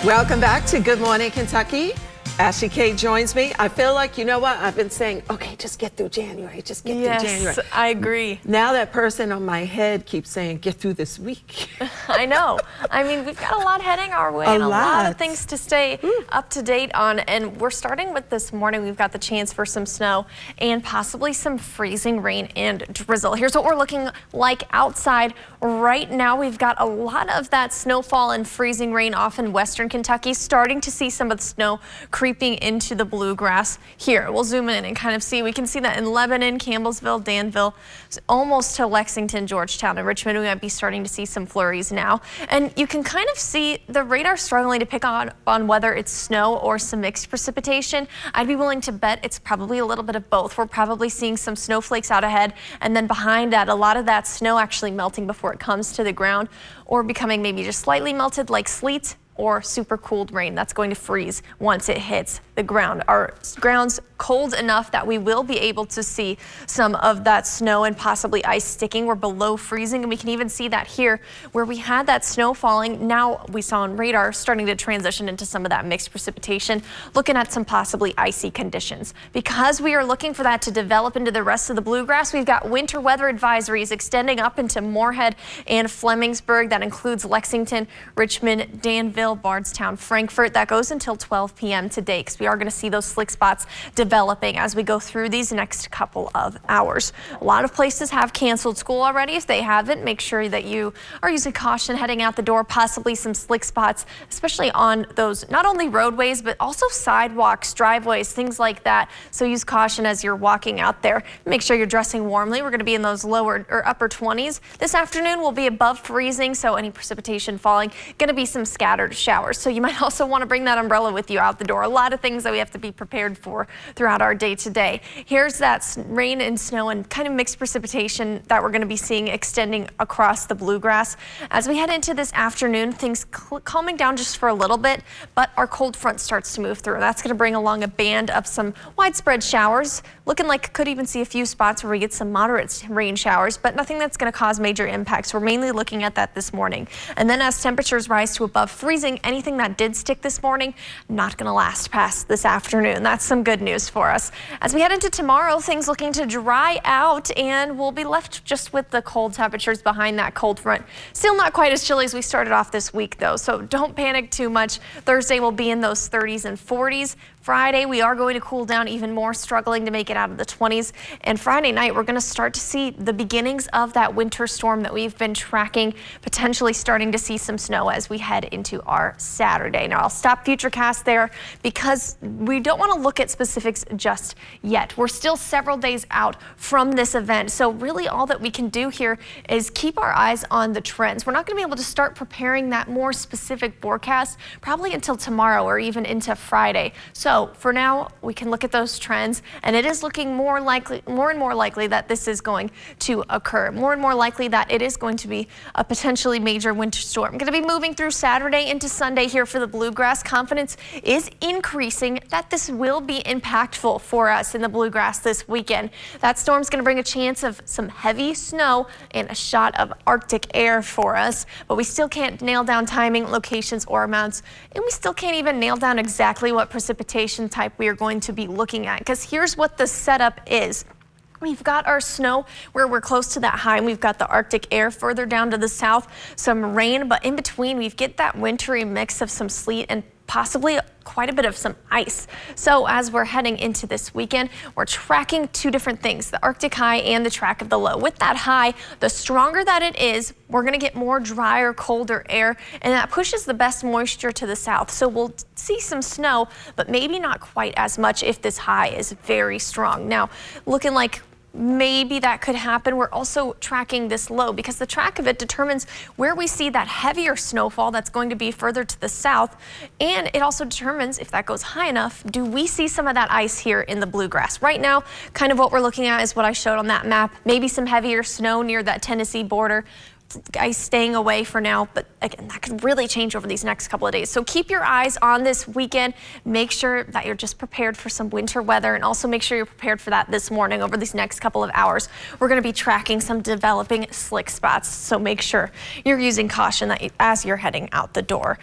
Welcome back to Good Morning Kentucky. Ashley-Cade joins me. I feel like, you know what, I've been saying, okay, just get through January, just get through January. Yes, I agree. Now that person on my head keeps saying, get through this week. I know. I mean, we've got a lot heading our way and a lot of things to stay up to date on. And we're starting with this morning. We've got the chance for some snow and possibly some freezing rain and drizzle. Here's what we're looking like outside right now. We've got a lot of that snowfall and freezing rain off in western Kentucky, starting to see some of the snow creeping into the bluegrass here. We'll zoom in and kind of see. We can see that in Lebanon, Campbellsville, Danville, almost to Lexington, Georgetown, and Richmond. We might be starting to see some flurries now. And you can kind of see the radar struggling to pick on whether it's snow or some mixed precipitation. I'd be willing to bet it's probably a little bit of both. We're probably seeing some snowflakes out ahead, and then behind that, a lot of that snow actually melting before it comes to the ground, or becoming maybe just slightly melted like sleet or super cooled rain that's going to freeze once it hits the ground. Our ground's cold enough that we will be able to see some of that snow and possibly ice sticking. We're below freezing, and we can even see that here where we had that snow falling. Now we saw on radar starting to transition into some of that mixed precipitation, looking at some possibly icy conditions. Because we are looking for that to develop into the rest of the bluegrass, we've got winter weather advisories extending up into Moorhead and Flemingsburg. That includes Lexington, Richmond, Danville, Bardstown, Frankfort. That goes until 12 p.m. today, because we are going to see those slick spots developing as we go through these next couple of hours. A lot of places have canceled school already. If they haven't, make sure that you are using caution heading out the door. Possibly some slick spots, especially on those not only roadways but also sidewalks, driveways, things like that. So use caution as you're walking out there. Make sure you're dressing warmly. We're going to be in those lower or upper 20s. This afternoon will be above freezing, so any precipitation falling, going to be some scattered showers. So you might also want to bring that umbrella with you out the door. A lot of things that we have to be prepared for throughout our day today. Here's that rain and snow and kind of mixed precipitation that we're going to be seeing extending across the bluegrass. As we head into this afternoon, things calming down just for a little bit, but our cold front starts to move through. That's going to bring along a band of some widespread showers. Looking like could even see a few spots where we get some moderate rain showers, but nothing that's going to cause major impacts. We're mainly looking at that this morning. And then as temperatures rise to above freezing, anything that did stick this morning, not going to last past this afternoon. That's some good news for us. As we head into tomorrow, things looking to dry out, and we'll be left just with the cold temperatures behind that cold front. Still not quite as chilly as we started off this week, though, so don't panic too much. Thursday will be in those 30s and 40s. Friday, we are going to cool down even more, struggling to make it out of the 20s. And Friday night, we're going to start to see the beginnings of that winter storm that we've been tracking, potentially starting to see some snow as we head into our Saturday. Now, I'll stop Futurecast there because we don't want to look at specifics just yet. We're still several days out from this event. So really all that we can do here is keep our eyes on the trends. We're not going to be able to start preparing that more specific forecast probably until tomorrow or even into Friday. So for now, we can look at those trends, and it is looking more and more likely that this is going to occur. More and more likely that it is going to be a potentially major winter storm. Going to be moving through Saturday into Sunday here for the bluegrass. Confidence is increasing that this will be impactful for us in the bluegrass this weekend. That storm's going to bring a chance of some heavy snow and a shot of Arctic air for us, but we still can't nail down timing, locations, or amounts, and we still can't even nail down exactly what precipitation type we are going to be looking at, because here's what the setup is. We've got our snow where we're close to that high, and we've got the Arctic air further down to the south, some rain, but in between we get that wintry mix of some sleet and possibly quite a bit of some ice. So as we're heading into this weekend, we're tracking two different things, the Arctic high and the track of the low. With that high, the stronger that it is, we're going to get more drier, colder air, and that pushes the best moisture to the south. So we'll see some snow, but maybe not quite as much if this high is very strong. Now, looking like maybe that could happen. We're also tracking this low because the track of it determines where we see that heavier snowfall that's going to be further to the south, and it also determines if that goes high enough, do we see some of that ice here in the bluegrass. Right now, kind of what we're looking at is what I showed on that map, maybe some heavier snow near that Tennessee border. Ice staying away for now, but again, that could really change over these next couple of days. So keep your eyes on this weekend. Make sure that you're just prepared for some winter weather, and also make sure you're prepared for that this morning over these next couple of hours. We're going to be tracking some developing slick spots, so make sure you're using caution as you're heading out the door.